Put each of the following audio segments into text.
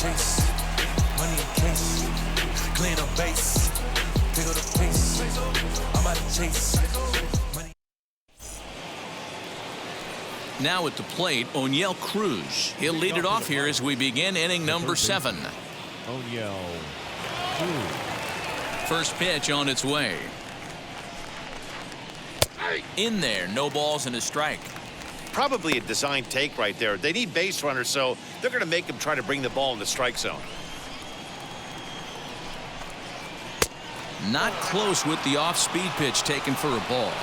chase, money in case, clean up base, pick up the pace, I'm out of chase. Now at the plate, O'Neill Cruz. He'll lead it off here as we begin inning number 7. O'Neill Cruz. First pitch on its way. In there, no balls and a strike. Probably a design take right there. They need base runners, so they're going to make him try to bring the ball in the strike zone. Not close with the off-speed pitch taken for a ball.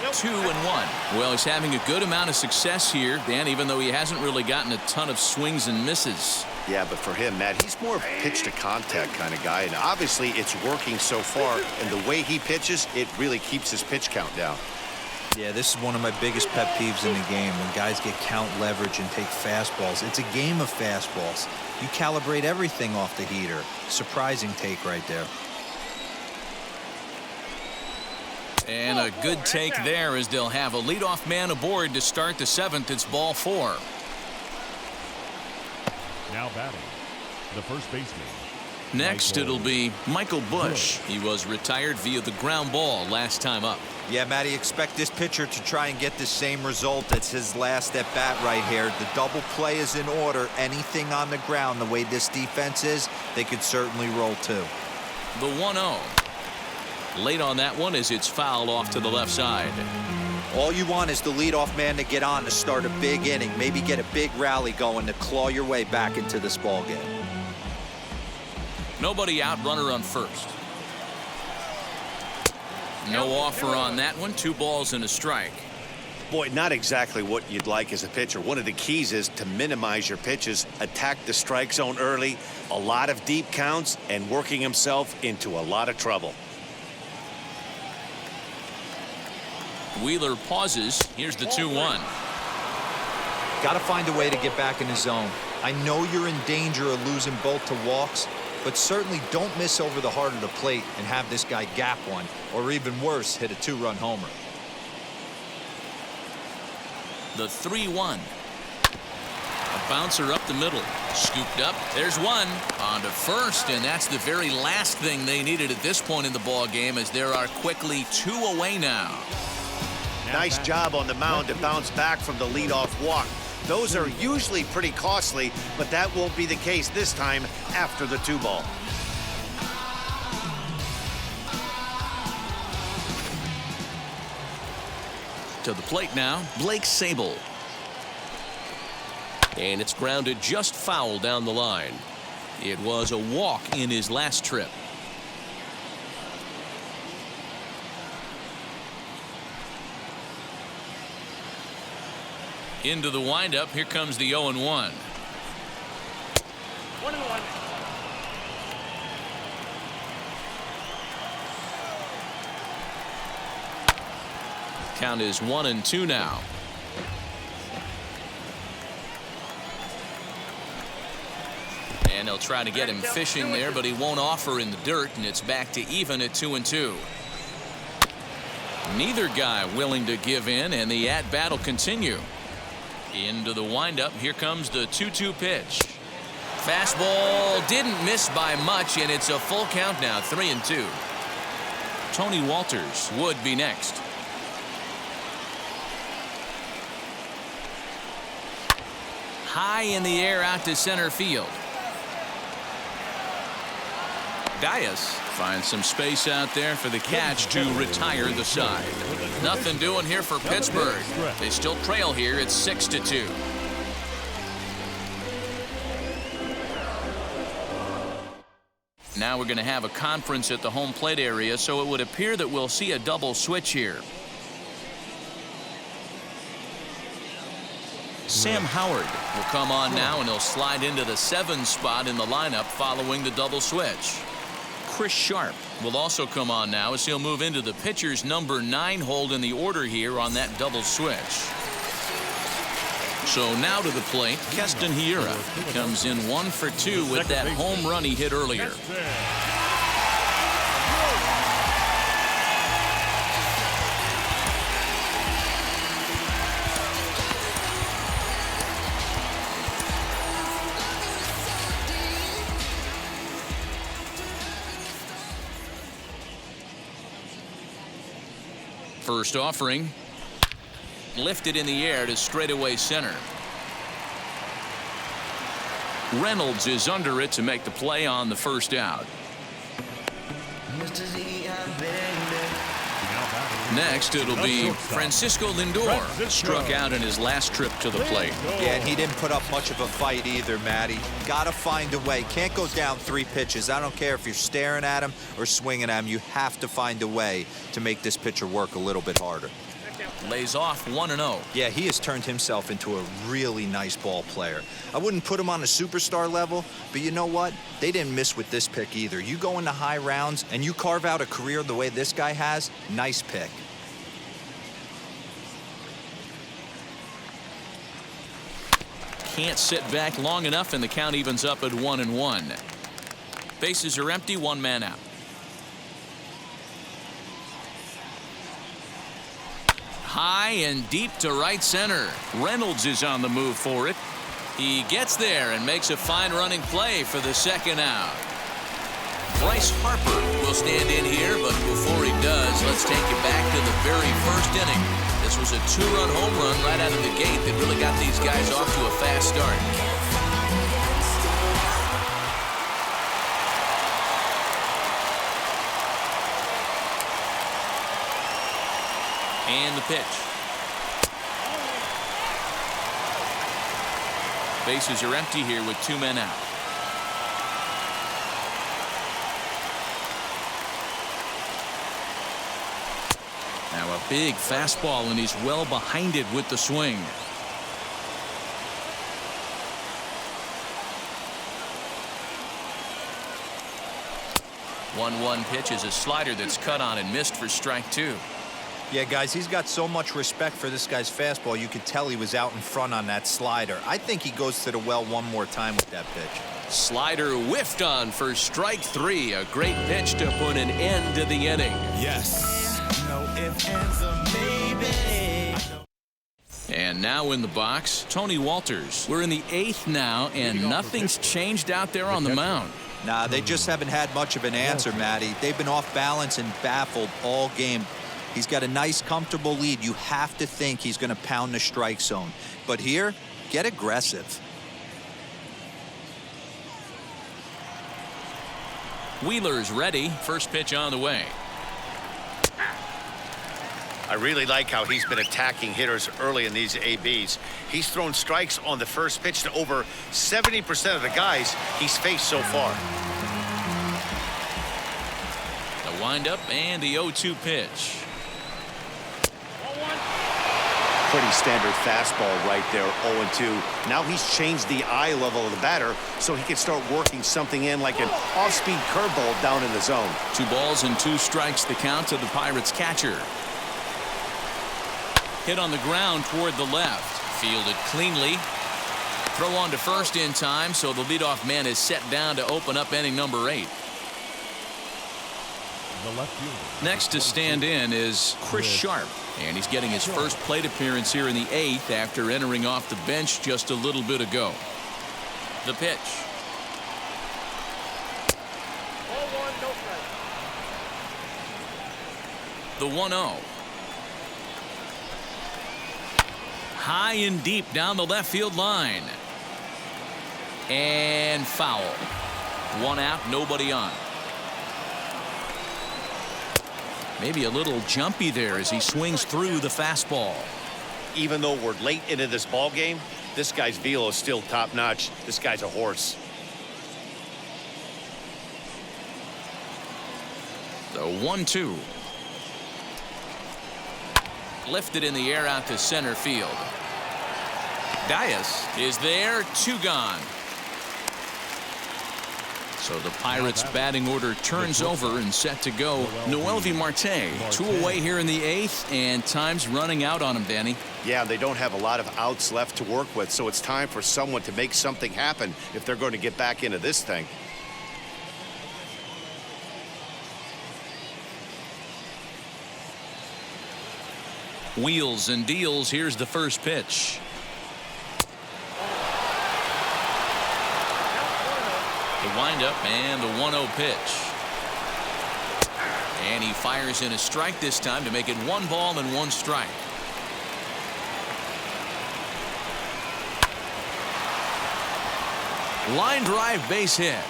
Nope. 2-1. Well, he's having a good amount of success here, Dan, even though he hasn't really gotten a ton of swings and misses. Yeah, but for him, Matt, he's more of a pitch-to-contact kind of guy, and obviously it's working so far, and the way he pitches, it really keeps his pitch count down. Yeah, this is one of my biggest pet peeves in the game, when guys get count leverage and take fastballs. It's a game of fastballs. You calibrate everything off the heater. Surprising take right there. And a good take there as they'll have a leadoff man aboard to start the 7th. It's ball 4. Now batting, the first baseman. Next, it'll be Michael Bush. He was retired via the ground ball last time up. Yeah, Matty, expect this pitcher to try and get the same result as his last at bat right here. The double play is in order. Anything on the ground, the way this defense is, they could certainly roll too. The 1-0. Late on that one as it's fouled off to the left side. All you want is the leadoff man to get on to start a big inning, maybe get a big rally going to claw your way back into this ball game. Nobody out, runner on first. No offer on that one. 2 balls and a strike. Boy, not exactly what you'd like as a pitcher. One of the keys is to minimize your pitches, attack the strike zone early, a lot of deep counts, and working himself into a lot of trouble. Wheeler pauses. Here's the 2-1. Got to find a way to get back in the zone. I know you're in danger of losing both to walks, but certainly don't miss over the heart of the plate and have this guy gap one, or even worse, hit a 2-run homer. The 3-1. A bouncer up the middle. Scooped up. There's one. On to first, and that's the very last thing they needed at this point in the ball game, as there are quickly 2 away now. Nice job on the mound to bounce back from the leadoff walk. Those are usually pretty costly, but that won't be the case this time after the 2-ball. To the plate now, Blake Sable. And it's grounded just foul down the line. It was a walk in his last trip. Into the windup. Here comes the 0-1. 1-1. Count is 1-2 now. And they'll try to get him fishing there, but he won't offer in the dirt, and it's back to even at 2-2. Neither guy willing to give in, and the at-bat will continue. Into the windup. Here comes the 2-2 pitch. Fastball didn't miss by much, and it's a full count now, 3-2. Tony Walters would be next. High in the air out to center field. Dias finds some space out there for the catch to retire the side. Nothing doing here for Pittsburgh. They still trail here. It's 6-2. Now we're going to have a conference at the home plate area, so it would appear that we'll see a double switch here. Sam Howard will come on now, and he'll slide into the 7 spot in the lineup following the double switch. Chris Sharp will also come on now as he'll move into the pitcher's number 9 hold in the order here on that double switch. So now to the plate, Keston Hiura. He comes in 1 for 2 with that home run he hit earlier. First offering. Lifted in the air to straightaway center. Reynolds is under it to make the play on the first out. Next, it'll be Francisco Lindor. Struck out in his last trip to the plate. Yeah, and he didn't put up much of a fight either, Matty. Got to find a way. Can't go down 3 pitches. I don't care if you're staring at him or swinging at him. You have to find a way to make this pitcher work a little bit harder. Lays off 1-0. Yeah, he has turned himself into a really nice ball player. I wouldn't put him on a superstar level, but you know what? They didn't miss with this pick either. You go into high rounds and you carve out a career the way this guy has, nice pick. Can't sit back long enough, and the count evens up at 1-1. Bases are empty, 1 man out. High and deep to right center. Reynolds is on the move for it. He gets there and makes a fine running play for the second out. Bryce Harper will stand in here, but before he does, let's take you back to the very first inning. This was a 2-run home run right out of the gate that really got these guys off to a fast start. And the pitch. Bases are empty here with 2 men out. Now a big fastball, and he's well behind it with the swing. One pitch is a slider that's cut on and missed for strike 2. Yeah, guys, he's got so much respect for this guy's fastball. You could tell he was out in front on that slider. I think he goes to the well one more time with that pitch. Slider whiffed on for strike 3. A great pitch to put an end to the inning. Yes. No ifs, ands, or maybe. And now in the box, Tony Walters. We're in the 8th now, and nothing's changed out there on the mound. Nah, they just haven't had much of an answer, Matty. They've been off balance and baffled all game. He's got a nice, comfortable lead. You have to think he's going to pound the strike zone. But here, get aggressive. Wheeler's ready. First pitch on the way. I really like how he's been attacking hitters early in these ABs. He's thrown strikes on the first pitch to over 70% of the guys he's faced so far. The windup and the 0-2 pitch. Pretty standard fastball right there, 0-2. Now he's changed the eye level of the batter so he can start working something in like an off-speed curveball down in the zone. 2 balls and 2 strikes the count to the Pirates catcher. Hit on the ground toward the left. Fielded cleanly. Throw on to first in time, so the leadoff man is set down to open up inning number 8. Next to stand in is Chris Sharp, and he's getting his first plate appearance here in the 8th after entering off the bench just a little bit ago. The pitch. The 1-0. High and deep down the left field line. And foul. 1 out, nobody on. Maybe a little jumpy there as he swings through the fastball. Even though we're late into this ball game, this guy's velo is still top-notch. This guy's a horse. The 1-2. Lifted in the air out to center field. Dias is there, 2 gone. So the Pirates batting order turns over and set to go. Noelvi Marte, 2 away here in the 8th, and time's running out on him, Danny. Yeah, they don't have a lot of outs left to work with, so it's time for someone to make something happen if they're going to get back into this thing. Wheels and deals. Here's the first pitch. The windup and the 1-0 pitch. And he fires in a strike this time to make it 1 ball and 1 strike. Line drive, base hit.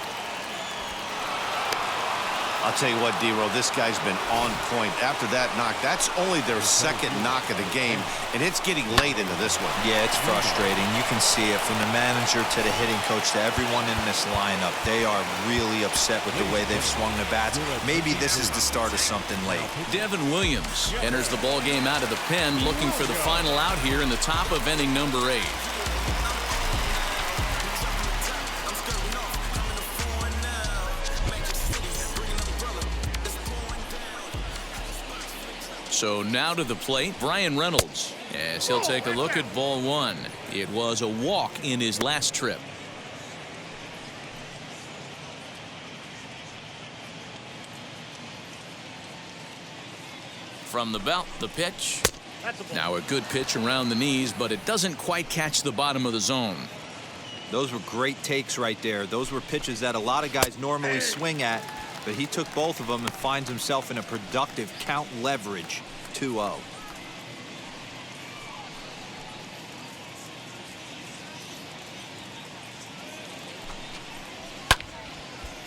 I'll tell you what, D-Row, this guy's been on point. After that knock, that's only their second knock of the game, and it's getting late into this one. Yeah, it's frustrating. You can see it from the manager to the hitting coach to everyone in this lineup. They are really upset with the way they've swung the bats. Maybe this is the start of something late. Devin Williams enters the ball game out of the pen, looking for the final out here in the top of inning number 8. So now to the plate, Brian Reynolds, as he'll take a look at ball 1. It was a walk in his last trip. From the belt, the pitch. Now a good pitch around the knees, but it doesn't quite catch the bottom of the zone. Those were great takes right there. Those were pitches that a lot of guys normally swing at, but he took both of them and finds himself in a productive count leverage 2-0.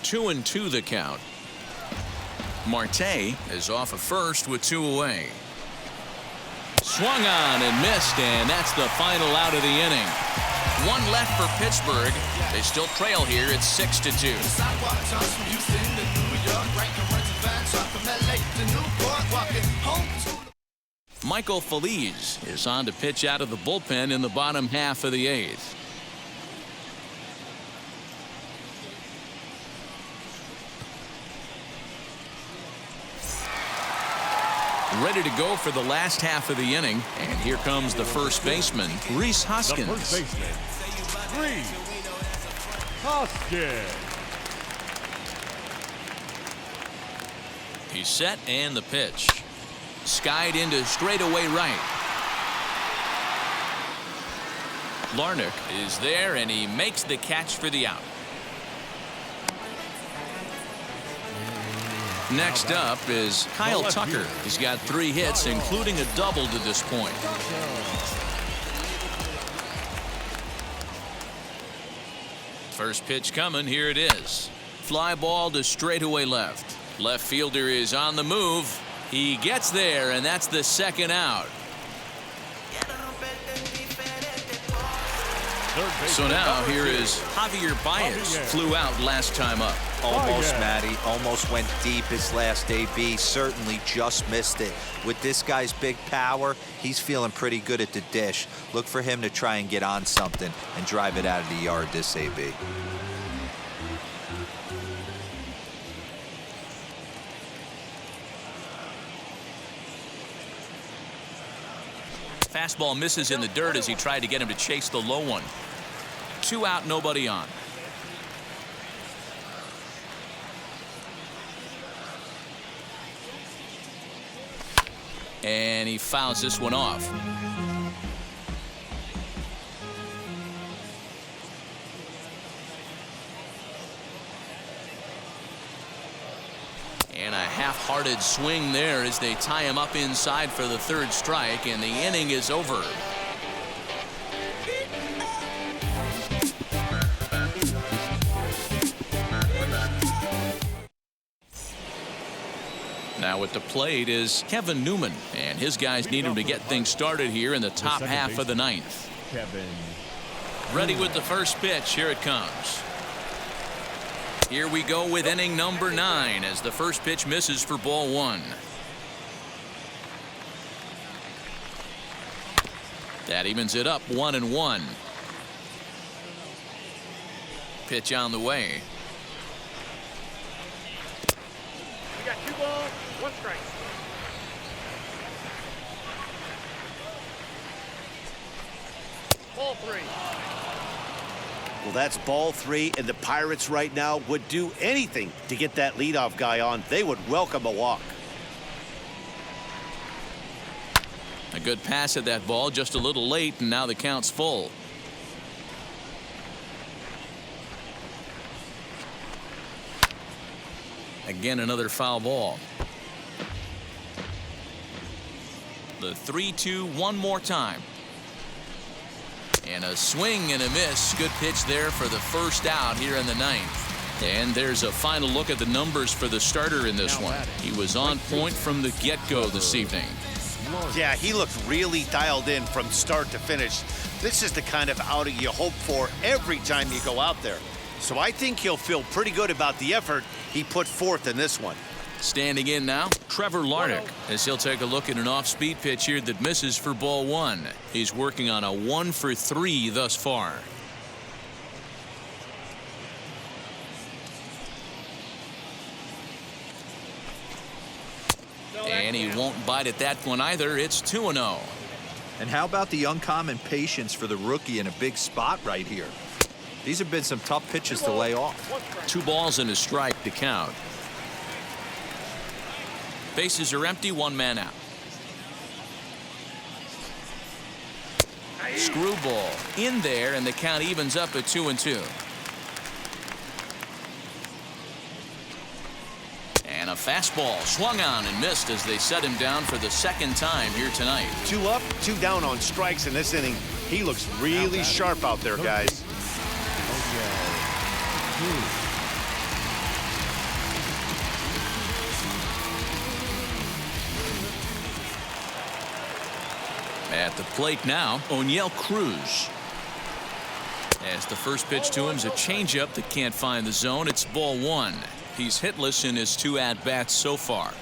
Two and 2 the count. Marte is off at first with 2 away. Swung on and missed, and that's the final out of the inning. 1 left for Pittsburgh. They still trail here. It's 6-2. Michael Feliz is on to pitch out of the bullpen in the bottom half of the 8th. Ready to go for the last half of the inning, and here comes the first baseman, Rhys Hoskins. The first baseman, Rhys Hoskins. He's set, and the pitch. Skied into straightaway right. Larnach is there, and he makes the catch for the out. Next up is Kyle Tucker. He's got 3 hits, including a double to this point. First pitch coming. Here it is. Fly ball to straightaway left. Left fielder is on the move. He gets there, and that's the second out. So now here is Javier Baez. Flew out last time up. Almost, Matty. Almost went deep his last AB. Certainly just missed it. With this guy's big power, he's feeling pretty good at the dish. Look for him to try and get on something and drive it out of the yard this AB. Fastball misses in the dirt as he tried to get him to chase the low one. 2 out, nobody on. And he fouls this one off. And a half-hearted swing there as they tie him up inside for the 3rd strike, and the inning is over. Now at the plate is Kevin Newman, and his guys need him to get things started here in the top half of the 9th. Kevin. Ready with the first pitch. Here it comes. Here we go with inning number 9 as the first pitch misses for ball 1. That evens it up 1-1. Pitch on the way. We got 2 balls, 1 strike. Ball 3. Well, that's ball 3, and the Pirates right now would do anything to get that leadoff guy on. They would welcome a walk. A good pass at that ball, just a little late, and now the count's full. Again, another foul ball. The 3-2 one more time. And a swing and a miss. Good pitch there for the first out here in the ninth. And there's a final look at the numbers for the starter in this one. He was on point from the get-go this evening. Yeah, he looked really dialed in from start to finish. This is the kind of outing you hope for every time you go out there. So I think he'll feel pretty good about the effort he put forth in this one. Standing in now, Trevor Larnach, as he'll take a look at an off-speed pitch here that misses for ball one. He's working on a 1-for-3 thus far. And he won't bite at that one either. It's 2-0. And how about the uncommon patience for the rookie in a big spot right here? These have been some tough pitches to lay off. 2 balls and a strike to count. Bases are empty, 1 man out. Screwball in there, and the count evens up at 2-2. And a fastball swung on and missed as they set him down for the second time here tonight. 2 up, 2 down on strikes in this inning. He looks really sharp out there, guys. At the plate now, O'Neill Cruz. As the first pitch to him is a changeup that can't find the zone. It's ball 1. He's hitless in his 2 at-bats so far.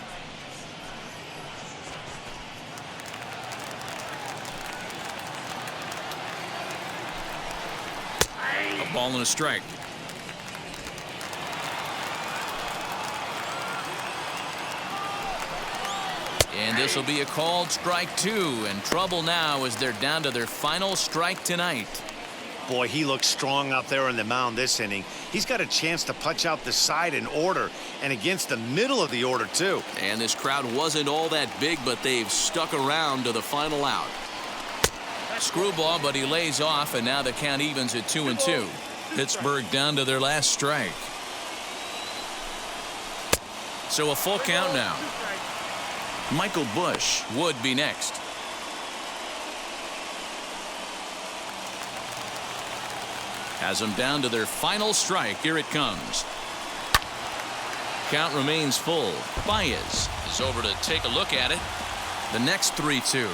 A ball and a strike. And this will be a called strike 2, and trouble now as they're down to their final strike tonight. Boy, he looks strong out there on the mound this inning. He's got a chance to punch out the side in order and against the middle of the order too. And this crowd wasn't all that big, but they've stuck around to the final out. Screwball, but he lays off, and now the count evens at 2-2. Pittsburgh down to their last strike. So a full count now. Michael Busch would be next. Has them down to their final strike. Here it comes. Count remains full. Baez is over to take a look at it. The next 3-2.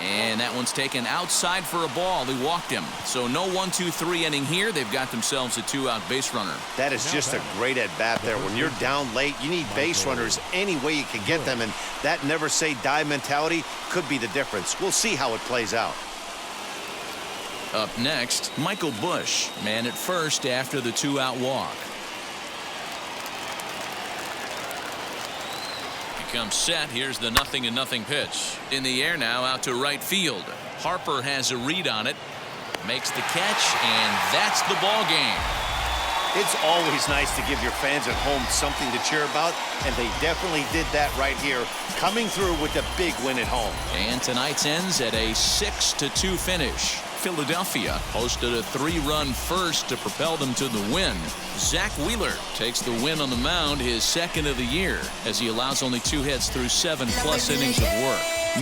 And that one's taken outside for a ball. He walked him. So no 1-2-3 inning here. They've got themselves a 2-out base runner. That is just a great at-bat there. When you're down late, you need base runners any way you can get them. And that never say die mentality could be the difference. We'll see how it plays out. Up next, Michael Busch, man at first after the 2-out walk. Comes set. Here's the 0-0 pitch. In the air now, out to right field. Harper has a read on it, makes the catch, and that's the ball game. It's always nice to give your fans at home something to cheer about, and they definitely did that right here, coming through with a big win at home. And tonight's ends at a 6-2 finish. Philadelphia posted a 3-run first to propel them to the win. Zach Wheeler takes the win on the mound, his second of the year, as he allows only 2 hits through 7+ innings of work.